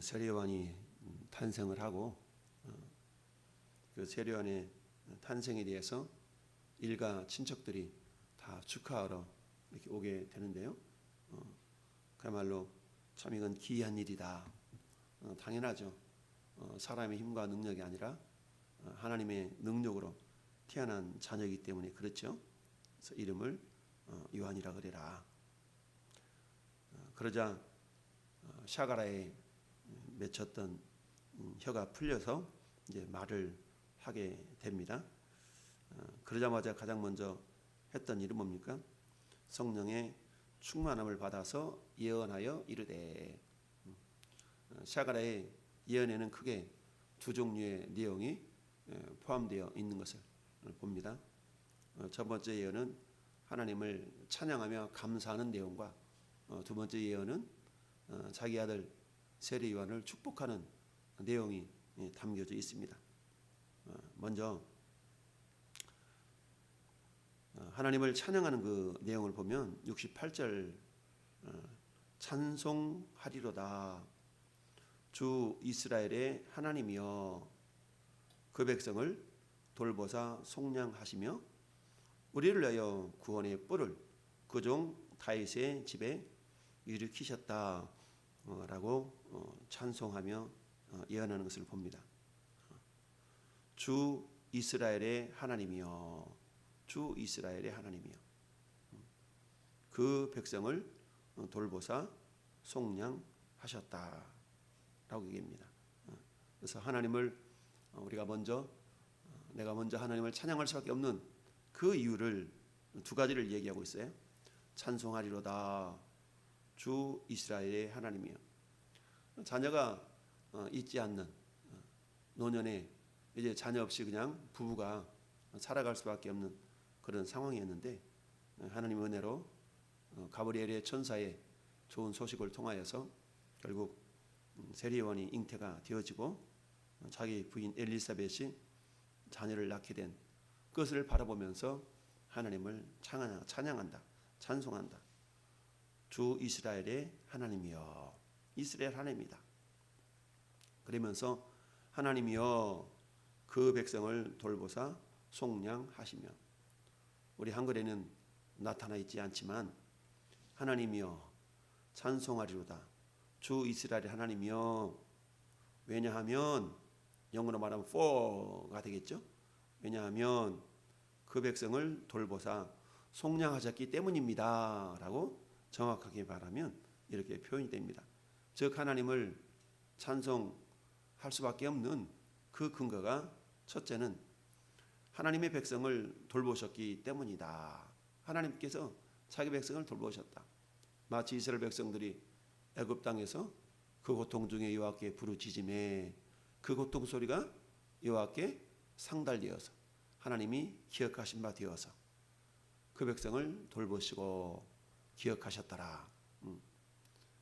세례요한이 탄생을 하고 그 세례요한의 탄생에 대해서 일가 친척들이 다 축하하러 이렇게 오게 되는데요. 그야말로 참 이건 기이한 일이다. 당연하죠. 사람의 힘과 능력이 아니라 하나님의 능력으로 태어난 자녀이기 때문에 그렇죠. 그래서 이름을 요한이라 그래라. 그러자 샤가라에 맺혔던 혀가 풀려서 이제 말을 하게 됩니다. 그러자마자 가장 먼저 했던 일은 뭡니까? 성령의 충만함을 받아서 예언하여 이르되. 샤가라의 예언에는 크게 두 종류의 내용이 포함되어 있는 것을 봅니다. 첫 번째 예언은 하나님을 찬양하며 감사하는 내용과 두 번째 예언은 자기 아들 세례 요한을 축복하는 내용이 담겨져 있습니다. 먼저 하나님을 찬양하는 그 내용을 보면 68절 찬송하리로다. 주 이스라엘의 하나님이여 그 백성을 돌보사 속량하시며 우리를 위하여 구원의 뿔을 그 종 다윗의 집에 일으키셨다 라고 찬송하며 예언하는 것을 봅니다. 주 이스라엘의 하나님이여, 주 이스라엘의 하나님이여 그 백성을 돌보사 속량하셨다 라고 얘기합니다. 그래서 하나님을 우리가 내가 먼저 하나님을 찬양할 수밖에 없는 그 이유를 두 가지를 얘기하고 있어요. 찬송하리로다. 주 이스라엘의 하나님이여. 자녀가 있지 않는 노년에 이제 자녀 없이 그냥 부부가 살아갈 수밖에 없는 그런 상황이었는데 하나님의 은혜로 가브리엘의 천사의 좋은 소식을 통하여서 결국 세례 요한이 잉태가 되어지고 자기 부인 엘리사벳이 자녀를 낳게 된 그것을 바라보면서 하나님을 찬양한다, 찬송한다. 주 이스라엘의 하나님이여, 이스라엘 하나님이다. 그러면서 하나님이여 그 백성을 돌보사 속량하시며, 우리 한글에는 나타나 있지 않지만 하나님이여 찬송하리로다. 주 이스라엘의 하나님이여. 왜냐하면 영어로 말하면 for가 되겠죠. 왜냐하면 그 백성을 돌보사 속량하셨기 때문입니다 라고 정확하게 말하면 이렇게 표현이 됩니다. 즉 하나님을 찬송할 수밖에 없는 그 근거가 첫째는 하나님의 백성을 돌보셨기 때문이다. 하나님께서 자기 백성을 돌보셨다. 마치 이스라엘 백성들이 애굽 땅에서 그 고통 중에 여호와께 부르짖음에 그 고통 소리가 여호와께 상달되어서 하나님이 기억하신 바 되어서 그 백성을 돌보시고 기억하셨더라.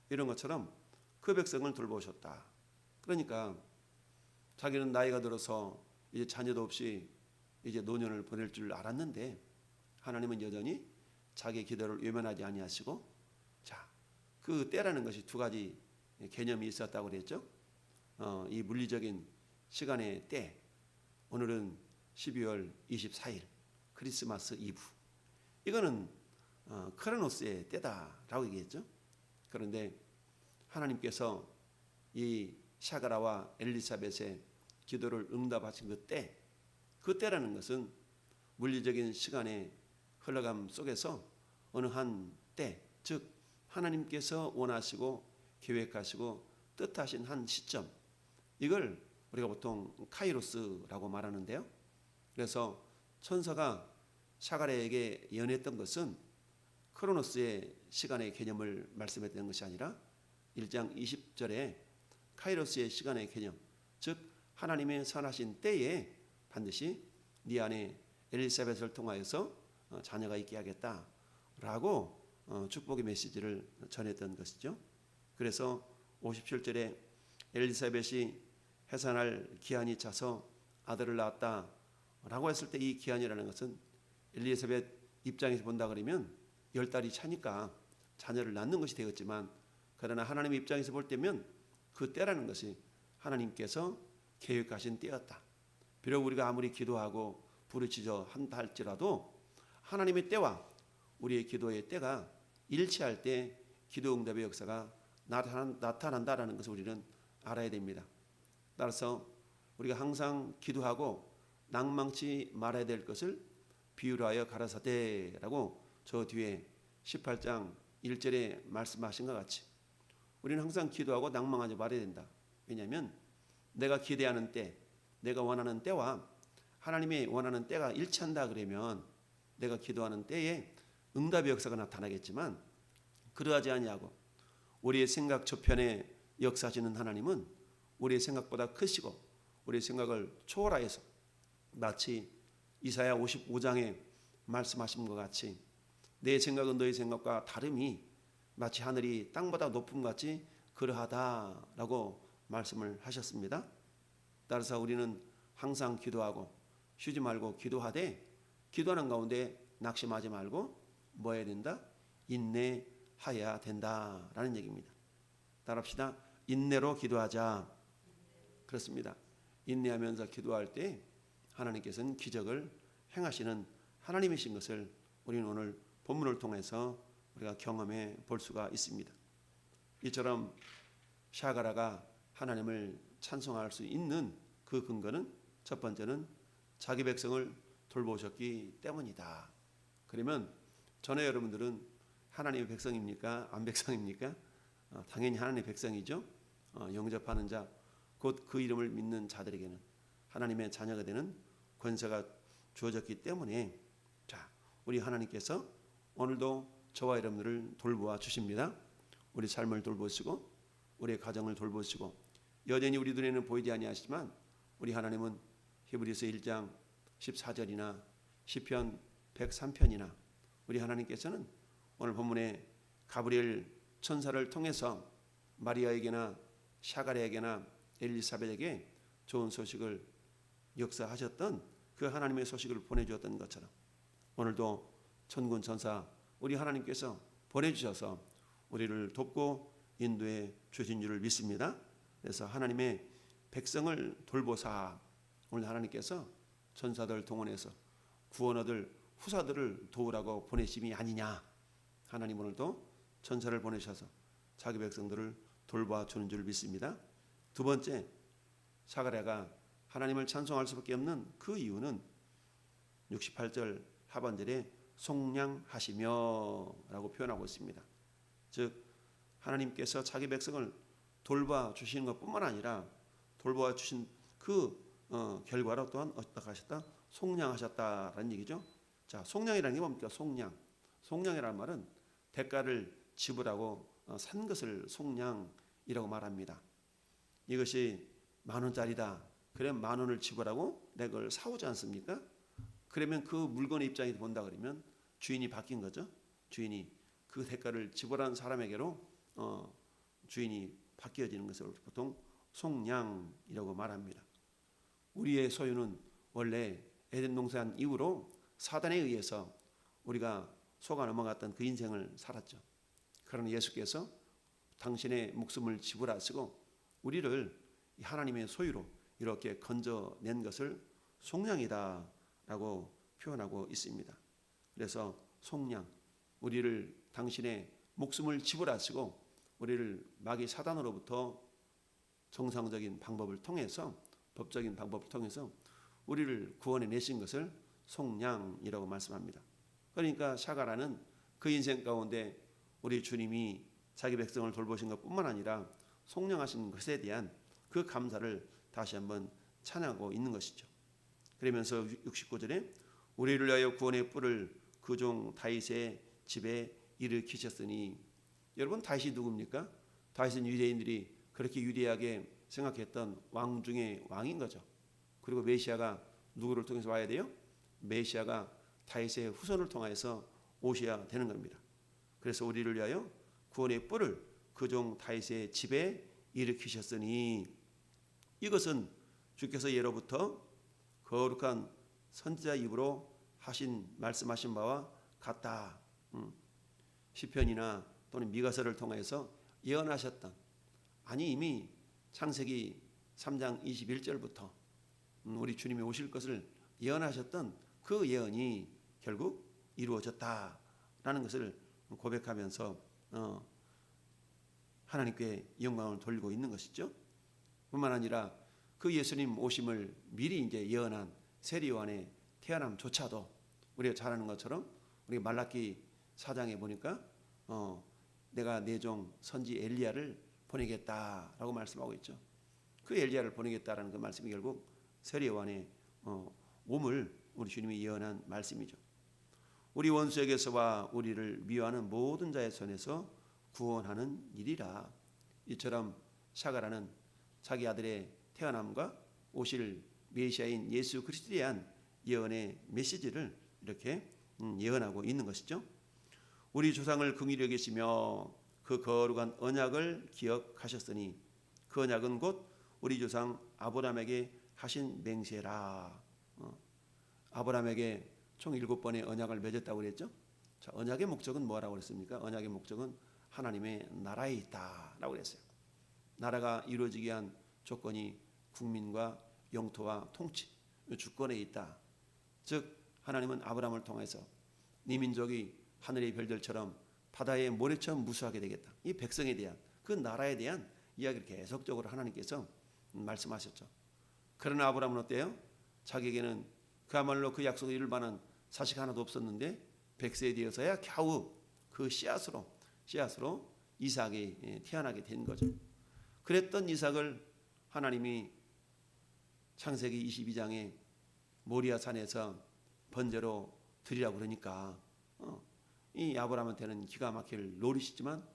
이런 것처럼 그 백성을 돌보셨다. 그러니까 자기는 나이가 들어서 이제 자녀도 없이 이제 노년을 보낼 줄 알았는데 하나님은 여전히 자기의 기도를 외면하지 아니하시고, 자, 그 때라는 것이 두 가지 개념이 있었다고 그랬죠. 이 물리적인 시간의 때, 오늘은 12월 24일 크리스마스 이브, 이거는 크로노스의 때다라고 얘기했죠. 그런데 하나님께서 이 샤가라와 엘리사벳의 기도를 응답하신 그 때라는 것은 물리적인 시간의 흘러감 속에서 어느 한 때, 즉 하나님께서 원하시고 계획하시고 뜻하신 한 시점, 이걸 우리가 보통 카이로스라고 말하는데요. 그래서 천사가 샤가랴에게 예언했던 것은 크로노스의 시간의 개념을 말씀했던 것이 아니라 1장 20절에 카이로스의 시간의 개념, 즉 하나님의 선하신 때에 반드시 네 안에 엘리사벳을 통하여서 자녀가 있게 하겠다라고 축복의 메시지를 전했던 것이죠. 그래서 57절에 엘리사벳이 해산할 기한이 차서 아들을 낳았다라고 했을 때 이 기한이라는 것은 엘리사벳 입장에서 본다 그러면 10달이 차니까 자녀를 낳는 것이 되었지만, 그러나 하나님의 입장에서 볼 때면 그 때라는 것이 하나님께서 계획하신 때였다. 비록 우리가 아무리 기도하고 부르짖어 한다 할지라도 하나님의 때와 우리의 기도의 때가 일치할 때 기도 응답의 역사가 나타난다라는 것을 우리는 알아야 됩니다. 따라서 우리가 항상 기도하고 낭망치 말아야 될 것을 비유로 하여 가라사대라고 저 뒤에 18장 1절에 말씀하신 것 같이 우리는 항상 기도하고 낭망하지 말아야 된다. 왜냐하면 내가 기대하는 때, 내가 원하는 때와 하나님이 원하는 때가 일치한다 그러면 내가 기도하는 때에 응답의 역사가 나타나겠지만 그러하지 아니하고 우리의 생각 저편에 역사하시는 하나님은 우리의 생각보다 크시고 우리의 생각을 초월하여서 마치 이사야 55장에 말씀하신 것 같이 내 생각은 너의 생각과 다름이 마치 하늘이 땅보다 높음 같이 그러하다라고 말씀을 하셨습니다. 따라서 우리는 항상 기도하고 쉬지 말고 기도하되 기도하는 가운데 낙심하지 말고 뭐 해야 된다? 인내하여야 된다라는 얘기입니다. 따라합시다. 인내로 기도하자. 그렇습니다. 인내하면서 기도할 때 하나님께서는 기적을 행하시는 하나님이신 것을 우리는 오늘 본문을 통해서 우리가 경험해 볼 수가 있습니다. 이처럼 샤가라가 하나님을 찬송할 수 있는 그 근거는 첫 번째는 자기 백성을 돌보셨기 때문이다. 그러면 전에 여러분들은 하나님의 백성입니까? 안 백성입니까? 당연히 하나님의 백성이죠. 영접하는 자, 곧 그 이름을 믿는 자들에게는 하나님의 자녀가 되는 권세가 주어졌기 때문에 자, 우리 하나님께서 오늘도 저와 여러분들을 돌보아 주십니다. 우리 삶을 돌보시고 우리의 가정을 돌보시고 여전히 우리 눈에는 보이지 아니하시지만 우리 하나님은 히브리서 1장 14절이나 시편 103편이나 우리 하나님께서는 오늘 본문에 가브리엘 천사를 통해서 마리아에게나 샤가랴에게나 엘리사벳에게 좋은 소식을 역사하셨던 그 하나님의 소식을 보내주었던 것처럼 오늘도 천군 천사 우리 하나님께서 보내주셔서 우리를 돕고 인도해 주신 줄을 믿습니다. 그래서 하나님의 백성을 돌보사 오늘 하나님께서 천사들 동원해서 구원 얻을 후사들을 도우라고 보내심이 아니냐. 하나님 오늘도 천사를 보내셔서 자기 백성들을 돌봐 주는 줄 믿습니다. 두 번째, 사가랴가 하나님을 찬송할 수밖에 없는 그 이유는 68절 하반절에 속량하시며 라고 표현하고 있습니다. 즉 하나님께서 자기 백성을 돌봐 주시는 것뿐만 아니라 돌봐 주신 그 결과로 또한 어떻게 하셨다? 속량하셨다라는 얘기죠. 자, 속량이라는 게 뭡니까? 속량이라는 말은 대가를 지불하고 산 것을 속량이라고 말합니다. 이것이 10,000원짜리다. 그러면 10,000원을 지불하고 내가 그걸 사오지 않습니까? 그러면 그 물건의 입장에서 본다 그러면 주인이 바뀐 거죠. 주인이 그 대가를 지불한 사람에게로 주인이 바뀌어지는 것을 보통 속량이라고 말합니다. 우리의 소유는 원래 에덴 동산 이후로 사단에 의해서 우리가 속아 넘어갔던 그 인생을 살았죠. 그러나 예수께서 당신의 목숨을 지불하시고 우리를 하나님의 소유로 이렇게 건져낸 것을 속량이다라고 표현하고 있습니다. 그래서 속량, 우리를 당신의 목숨을 지불하시고 우리를 마귀 사단으로부터 정상적인 방법을 통해서 법적인 방법을 통해서 우리를 구원해 내신 것을 속량이라고 말씀합니다. 그러니까 샤가라는 그 인생 가운데 우리 주님이 자기 백성을 돌보신 것뿐만 아니라 속량하신 것에 대한 그 감사를 다시 한번 찬양하고 있는 것이죠. 그러면서 69절에 우리를 위하여 구원의 뿔을 그 종 다윗의 집에 일으키셨으니 여러분 다윗이 누굽니까? 다윗은 유대인들이 그렇게 유대하게 생각했던 왕 중에 왕인 거죠. 그리고 메시아가 누구를 통해서 와야 돼요? 메시아가 다윗의 후손을 통해서 오셔야 되는 겁니다. 그래서 우리를 위하여 구원의 뿔을 그 종 다윗의 집에 일으키셨으니 이것은 주께서 예로부터 거룩한 선지자 입으로 말씀하신 바와 같다. 시편이나 또는 미가서를 통해서 예언하셨던 아니 이미 창세기 3장 21절부터 우리 주님이 오실 것을 예언하셨던 그 예언이 결국 이루어졌다라는 것을 고백하면서 하나님께 영광을 돌리고 있는 것이죠. 뿐만 아니라 그 예수님 오심을 미리 이제 예언한 세리 요한의 태어남조차도 우리가 잘 아는 것처럼 우리 말라기 4장에 보니까 내가 내 종 선지 엘리야를 보내겠다라고 말씀하고 있죠. 그 엘리야를 보내겠다라는 그 말씀이 결국 세리 요한의 몸을 우리 주님이 예언한 말씀이죠. 우리 원수에게서와 우리를 미워하는 모든 자의 손에서 구원하는 일이라. 이처럼 샤가라는 자기 아들의 태어남과 오실 메시아인 예수 그리스도에 대한 예언의 메시지를 이렇게 예언하고 있는 것이죠. 우리 조상을 긍휼히 여기시며 그 거룩한 언약을 기억하셨으니 그 언약은 곧 우리 조상 아브라함에게 하신 맹세라. 아브라함에게 총 7번의 언약을 맺었다고 그랬죠. 자, 언약의 목적은 뭐라고 그랬습니까? 언약의 목적은 하나님의 나라에 있다라고 그랬어요. 나라가 이루어지기 위한 조건이 국민과 영토와 통치, 주권에 있다. 즉 하나님은 아브라함을 통해서 네 민족이 하늘의 별들처럼 바다의 모래처럼 무수하게 되겠다. 이 백성에 대한 그 나라에 대한 이야기를 계속적으로 하나님께서 말씀하셨죠. 그러나 아브라함은 어때요? 자기에게는 그야말로 그 약속을 이룰 만한 자식 하나도 없었는데 100세에 되어서야 겨우 그 씨앗으로 이삭이 태어나게 된 거죠. 그랬던 이삭을 하나님이 창세기 22장에 모리아 산에서 번제로 드리라고 그러니까 이 아브라함한테는 기가 막힐 노릇이지만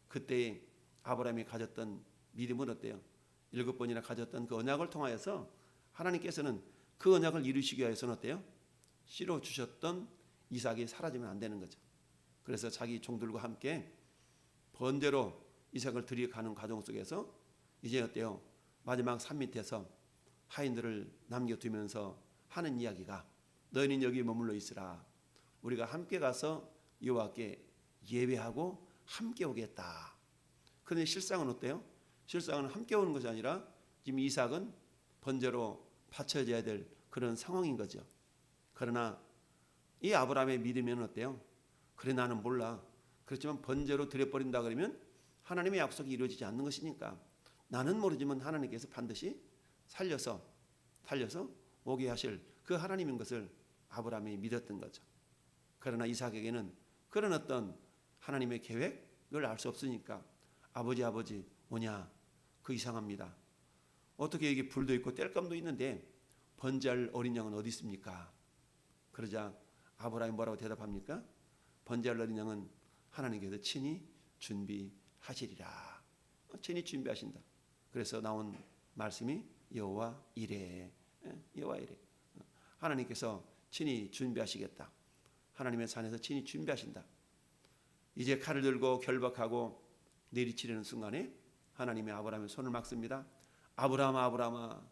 그때 아브라함이 가졌던 믿음은 어때요? 7번이나 가졌던 그 언약을 통하여서 하나님께서는 그 언약을 이루시기 위해서는 어때요? 씨로 주셨던 이삭이 사라지면 안 되는 거죠. 그래서 자기 종들과 함께 번제로 이삭을 드려가는 과정 속에서 이제 어때요? 마지막 산 밑에서 하인들을 남겨두면서 하는 이야기가 너희는 여기 머물러 있으라. 우리가 함께 가서 여호와께 예배하고 함께 오겠다. 그런데 실상은 어때요? 실상은 함께 오는 것이 아니라 지금 이삭은 번제로 바쳐져야 될 그런 상황인 거죠. 그러나 이 아브라함의 믿음은 어때요? 그래 나는 몰라. 그렇지만 번제로 드려버린다 그러면 하나님의 약속이 이루어지지 않는 것이니까 나는 모르지만 하나님께서 반드시 살려서 오게 하실 그 하나님인 것을 아브라함이 믿었던 거죠. 그러나 이삭에게는 그런 어떤 하나님의 계획을 알 수 없으니까 아버지 뭐냐? 그 이상합니다. 어떻게 여기 불도 있고 땔감도 있는데 번제할 어린 양은 어디 있습니까? 그러자 아브라함이 뭐라고 대답합니까? 번제할 어린 양은 하나님께서 친히 준비하시리라. 친히 준비하신다. 그래서 나온 말씀이 여호와 이레. 여호와 이레. 하나님께서 친히 준비하시겠다. 하나님의 산에서 친히 준비하신다. 이제 칼을 들고 결박하고 내리치려는 순간에 하나님이 아브라함의 손을 막습니다. 아브라함아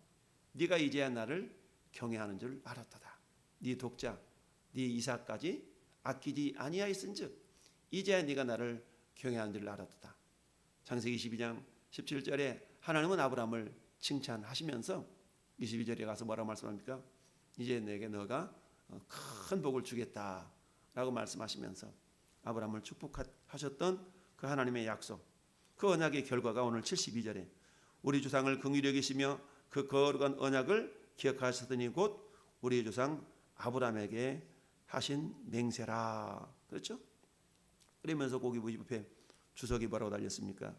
네가 이제야 나를 경외하는 줄 알았도다. 네 독자 네 이삭까지 아끼지 아니하였은즉 이제야 네가 나를 경외하는 줄 알았도다. 창세기 22장 17절에 하나님은 아브라함을 칭찬하시면서 22절에 가서 뭐라고 말씀합니까? 이제 내게 너가 큰 복을 주겠다라고 말씀하시면서 아브라함을 축복하셨던 그 하나님의 약속, 그 언약의 결과가 오늘 72절에 우리 조상을 긍휼히 여기시며 그 거룩한 언약을 기억하셨더니 곧 우리 조상 아브라함에게 하신 맹세라. 그렇죠? 그러면서 거기 옆에 주석이 뭐라고 달렸습니까?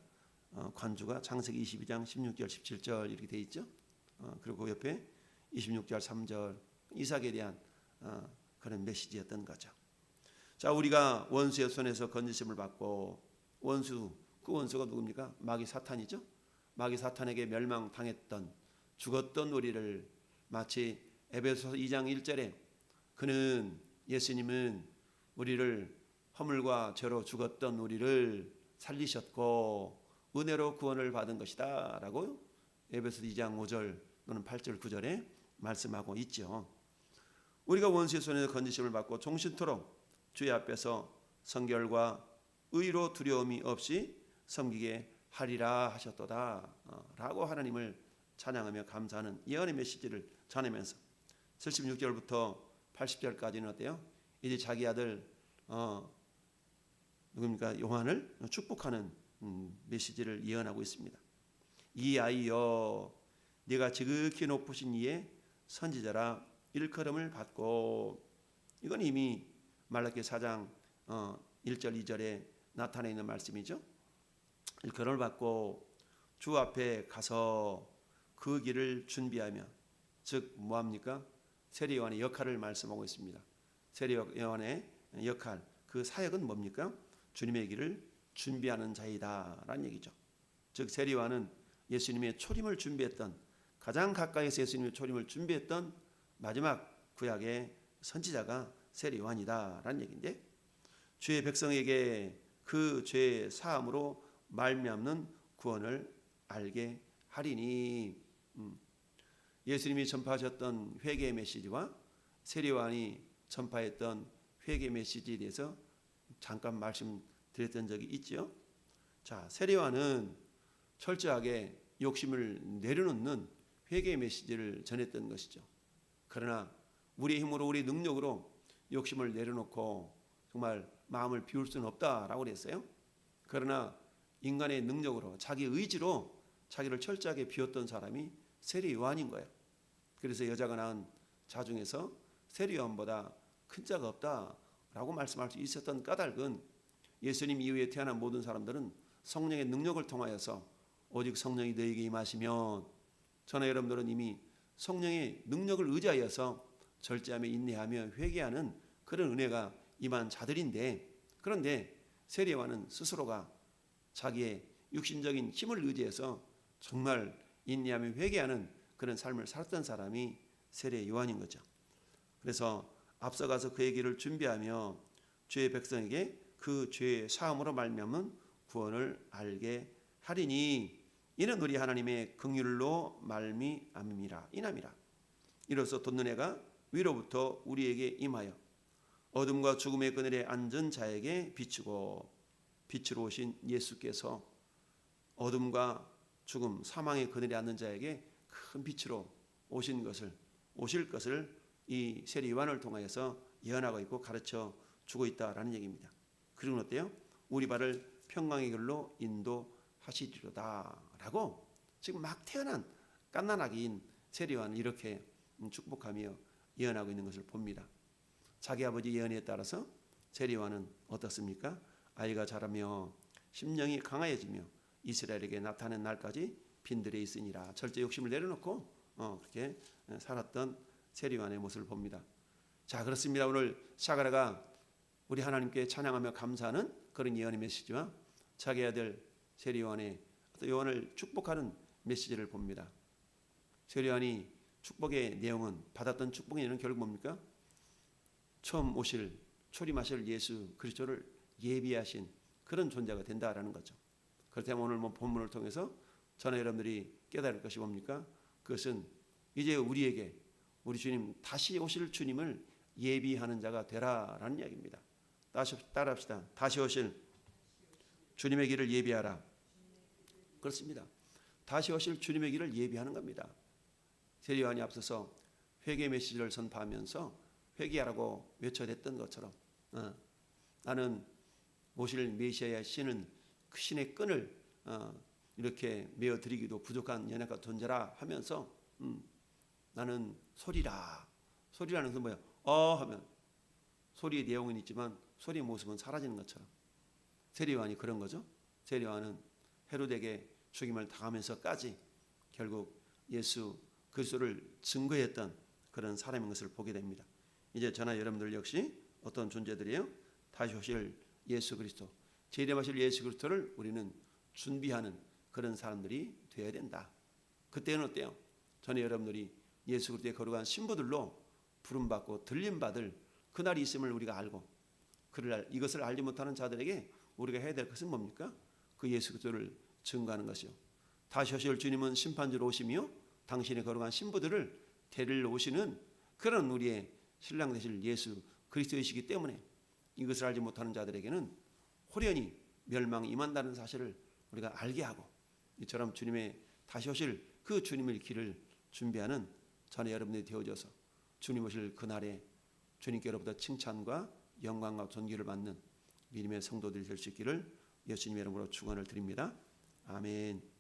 관주가 창세기 22장 16절 17절 이렇게 돼 있죠. 그리고 옆에 26절 3절 이삭에 대한 그런 메시지였던 거죠. 자, 우리가 원수의 손에서 건지심을 받고 그 원수가 누굽니까? 마귀 사탄이죠. 마귀 사탄에게 멸망당했던 죽었던 우리를 마치 에베소서 2장 1절에 그는 예수님은 우리를 허물과 죄로 죽었던 우리를 살리셨고 은혜로 구원을 받은 것이다 라고 에베소서 2장 5절 또는 8절 9절에 말씀하고 있죠. 우리가 원수의 손에서 건지심을 받고 종신토록 주의 앞에서 성결과 의로 두려움이 없이 섬기게 하리라 하셨도다 라고 하나님을 찬양하며 감사하는 예언의 메시지를 전하면서 76절부터 80절까지는 어때요? 이제 자기 아들 누굽니까? 요한을 축복하는 메시지를 예언하고 있습니다. 이 아이여 네가 지극히 높으신 이의 선지자라 일컬음을 받고, 이건 이미 말라기 4장 1절 2절에 나타나 있는 말씀이죠. 일컬음을 받고 주 앞에 가서 그 길을 준비하며, 즉 뭐합니까? 세례요한의 역할을 말씀하고 있습니다. 세례요한의 역할, 그 사역은 뭡니까? 주님의 길을 준비하는 자이다 라는 얘기죠. 즉 세례요한은 예수님의 초림을 준비했던, 가장 가까이서 예수님의 초림을 준비했던 마지막 구약의 선지자가 세례요한이다 라는 얘기인데, 주의 백성에게 그 죄의 사함으로 말미암는 구원을 알게 하리니. 예수님이 전파하셨던 회개의 메시지와 세례요한이 전파했던 회개 메시지에 대해서 잠깐 말씀드렸던 적이 있지요. 자, 세례요한은 철저하게 욕심을 내려놓는 회개 메시지를 전했던 것이죠. 그러나 우리의 힘으로, 우리 능력으로 욕심을 내려놓고 정말 마음을 비울 수는 없다라고 그랬어요. 그러나 인간의 능력으로, 자기 의지로 자기를 철저하게 비웠던 사람이 세례요한인 거예요. 그래서 여자가 낳은 자 중에서 세례요한보다 큰 자가 없다라고 말씀할 수 있었던 까닭은, 예수님 이후에 태어난 모든 사람들은 성령의 능력을 통하여서 오직 성령이 너에게 임하시면, 저나 여러분들은 이미 성령의 능력을 의지하여서 절제하며 인내하며 회개하는 그런 은혜가 임한 자들인데, 그런데 세례요한은 스스로가 자기의 육신적인 힘을 의지해서 정말 인내하며 회개하는 그런 삶을 살았던 사람이 세례요한인 거죠. 그래서 앞서가서 그의 길을 준비하며 주의 백성에게 그 죄의 사함으로 말미암은 구원을 알게 하리니, 이는 우리 하나님의 긍휼로 말미암음이라 이남이라. 이로써 돋는 해가 위로부터 우리에게 임하여 어둠과 죽음의 그늘에 앉은 자에게 비추고, 빛으로 오신 예수께서 어둠과 죽음, 사망의 그늘에 앉는 자에게 큰 빛으로 오실 것을 이 세례 요한을 통하여서 예언하고 있고 가르쳐 주고 있다라는 얘기입니다. 그리고 어때요? 우리 발을 평강의 길로 인도하시리로다라고 지금 막 태어난 갓난아기인 세례 요한을 이렇게 축복하며 예언하고 있는 것을 봅니다. 자기 아버지 예언에 따라서 세례 요한은 어떻습니까? 아이가 자라며 심령이 강하여지며 이스라엘에게 나타나는 날까지 빈들에 있으니라. 절제 욕심을 내려놓고 그렇게 살았던 세례 요한의 모습을 봅니다. 자, 그렇습니다. 오늘 샤가라가 우리 하나님께 찬양하며 감사하는 그런 예언의 메시지와 자기 아들 세례 요한의 요한을 축복하는 메시지를 봅니다. 세례 요한이 축복의 내용은, 받았던 축복의 내용은 결국 뭡니까? 처음 오실 초림하실 예수 그리스도를 예비하신 그런 존재가 된다라는 거죠. 그렇다면 오늘 본문을 통해서 저는 여러분들이 깨달을 것이 뭡니까? 그것은 이제 우리에게 우리 주님, 다시 오실 주님을 예비하는 자가 되라라는 이야기입니다. 따라합시다. 다시 오실 주님의 길을 예비하라. 그렇습니다. 다시 오실 주님의 길을 예비하는 겁니다. 세례 요한이 앞서서 회개 메시지를 선포하면서 회개하라고 외쳐댔던 것처럼 나는 오실 메시아의 신은 그 신의 끈을 이렇게 메어드리기도 부족한 연약한 존재라 하면서 나는 소리라는 것은 뭐야? 하면 소리의 내용은 있지만 소리의 모습은 사라지는 것처럼 세례 요한이 그런 거죠. 세례 요한은 헤롯에게 죽임을 당하면서까지 결국 예수 그리스도를 증거했던 그런 사람인 것을 보게 됩니다. 이제 저나 여러분들 역시 어떤 존재들이에요? 다시 오실 예수 그리스도, 재림하실 예수 그리스도를 우리는 준비하는 그런 사람들이 되어야 된다. 그때는 어때요? 저는 여러분들이 예수 그리스도의 거룩한 신부들로 부름받고 들림받을 그날이 있음을 우리가 알고, 이것을 알지 못하는 자들에게 우리가 해야 될 것은 뭡니까? 그 예수 그리스도를 증거하는 것이요. 다시 오실 주님은 심판주로 오시며 당신의 거룩한 신부들을 데리러 오시는 그런 우리의 신랑 되실 예수 그리스도이시기 때문에 이것을 알지 못하는 자들에게는 호련히 멸망이 임한다는 사실을 우리가 알게 하고 이처럼 주님의 다시 오실 그 주님의 길을 준비하는 저는 여러분들이 되어져서 주님 오실 그날에 주님께로부터 칭찬과 영광과 존귀를 받는 믿음의 성도들이 될 수 있기를 예수님의 이름으로 축원을 드립니다. 아멘.